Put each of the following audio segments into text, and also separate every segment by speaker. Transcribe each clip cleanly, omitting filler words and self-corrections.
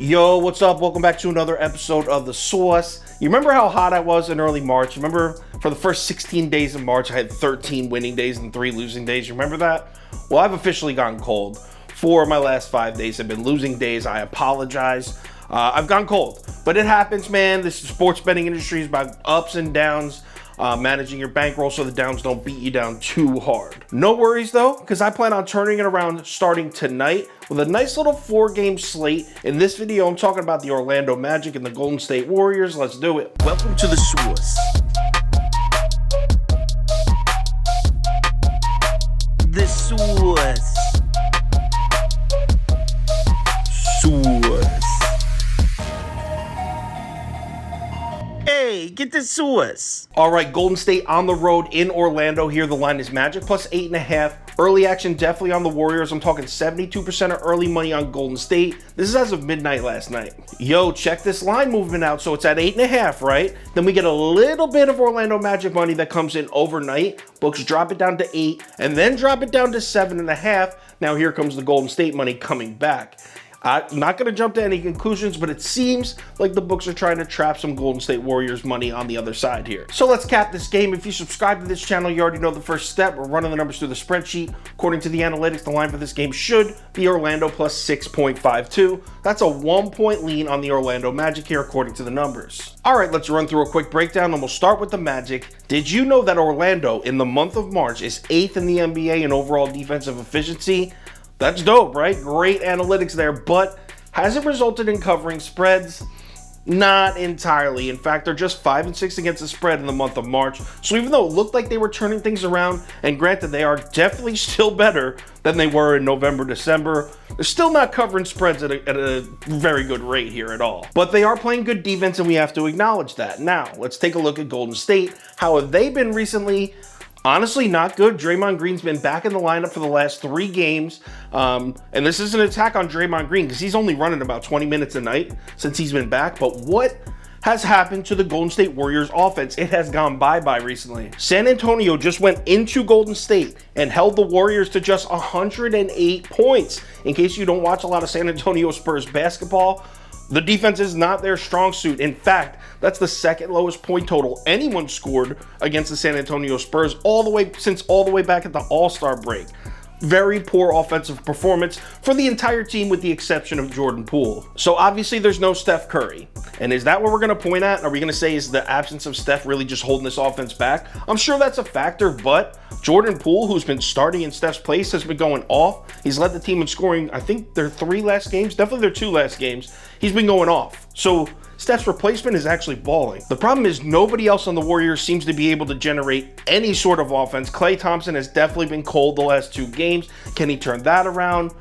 Speaker 1: Yo, what's up? Welcome back to another episode of The Sauce. You remember how hot I was in early March? Remember for the first 16 days of March, I had 13 winning days and 3 losing days. You remember that? Well, I've officially gotten cold. 4 of my last 5 days have been losing days. I apologize. I've gone cold, but it happens, man. This sports betting industry is about ups and downs. Managing your bankroll so the downs don't beat you down too hard. No worries though, because I plan on turning it around starting tonight with a nice little 4-game slate. In this video, I'm talking about the Orlando Magic and the Golden State Warriors. Let's do it.
Speaker 2: Welcome to the Sauce. The Sauce. Sauce. Hey, get the sauce.
Speaker 1: All right, Golden State on the road in Orlando here. The line is Magic plus 8.5. Early action definitely on the Warriors. I'm talking 72% of early money on Golden State. This is as of midnight last night. Yo, check this line movement out. So it's at 8.5, right? Then we get a little bit of Orlando Magic money that comes in overnight. Books drop it down to 8 and then drop it down to 7.5. Now here comes the Golden State money coming back. I'm not going to jump to any conclusions, but it seems like the books are trying to trap some Golden State Warriors money on the other side here. So let's cap this game. If you subscribe to this channel, you already know the first step. We're running the numbers through the spreadsheet. According to the analytics, the line for this game should be Orlando plus 6.52. That's a 1-point lean on the Orlando Magic here, according to the numbers. All right, let's run through a quick breakdown, and we'll start with the Magic. Did you know that Orlando, in the month of March, is 8th in the NBA in overall defensive efficiency? That's dope, right? Great analytics there, but has it resulted in covering spreads? Not entirely. In fact, they're just 5 and 6 against the spread in the month of March. So even though it looked like they were turning things around, and granted, they are definitely still better than they were in November, December, they're still not covering spreads at a very good rate here at all. But they are playing good defense, and we have to acknowledge that. Now, let's take a look at Golden State. How have they been recently? Honestly, not good. Draymond Green's been back in the lineup for the last 3 games. And this is an attack on Draymond Green because he's only running about 20 minutes a night since he's been back. But what has happened to the Golden State Warriors offense? It has gone bye-bye recently. San Antonio just went into Golden State and held the Warriors to just 108 points. In case you don't watch a lot of San Antonio Spurs basketball, the defense is not their strong suit. In fact, that's the second lowest point total anyone scored against the San Antonio Spurs all the way back at the All-Star break. Very poor offensive performance for the entire team with the exception of Jordan Poole. So obviously there's no Steph Curry. And is that what we're going to point at? Are we going to say is the absence of Steph really just holding this offense back? I'm sure that's a factor, but Jordan Poole, who's been starting in Steph's place, has been going off. He's led the team in scoring, I think their 3 last games, definitely their 2 last games. He's been going off. So Steph's replacement is actually balling. The problem is nobody else on the Warriors seems to be able to generate any sort of offense. Klay Thompson has definitely been cold the last 2 games. Can he turn that around?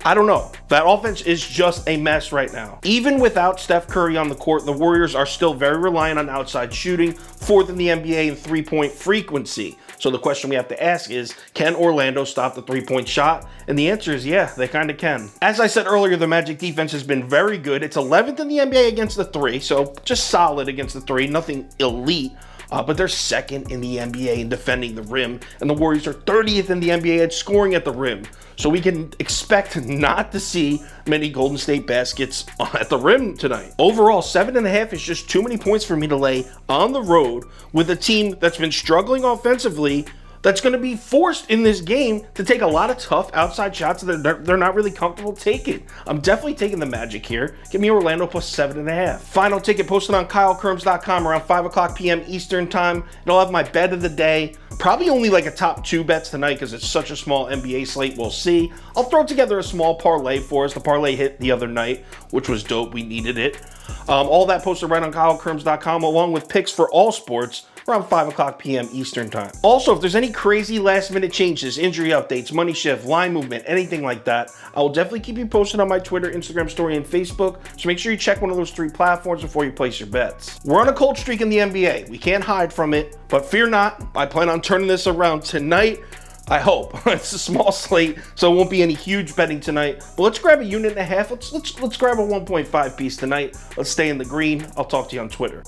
Speaker 1: I don't know. That offense is just a mess right now. Even without Steph Curry on the court, the Warriors are still very reliant on outside shooting, 4th in the NBA in 3-point frequency. So the question we have to ask is, can Orlando stop the 3-point shot? And the answer is yeah, they kind of can. As I said earlier, the Magic defense has been very good. It's 11th in the NBA against the 3, so just solid against the 3, nothing elite. But they're 2nd in the NBA in defending the rim, and the Warriors are 30th in the NBA at scoring at the rim. So we can expect not to see many Golden State baskets at the rim tonight. Overall, 7.5 is just too many points for me to lay on the road with a team that's been struggling offensively, that's going to be forced in this game to take a lot of tough outside shots that they're not really comfortable taking. I'm definitely taking the Magic here. Give me Orlando plus 7.5. Final ticket posted on KyleKirms.com around 5 o'clock p.m. Eastern time. It'll have my bet of the day. Probably only like a top 2 bets tonight because it's such a small NBA slate. We'll see. I'll throw together a small parlay for us. The parlay hit the other night, which was dope. We needed it. All that posted right on KyleKirms.com along with picks for all sports around 5 o'clock p.m. Eastern time. Also, if there's any crazy last-minute changes, injury updates, money shift, line movement, anything like that, I will definitely keep you posted on my Twitter, Instagram story, and Facebook, so make sure you check one of those 3 platforms before you place your bets. We're on a cold streak in the NBA. We can't hide from it, but fear not, I plan on turning this around tonight. I hope. It's a small slate, so it won't be any huge betting tonight. But let's grab a unit and a half. Let's grab a 1.5 piece tonight. Let's stay in the green. I'll talk to you on Twitter.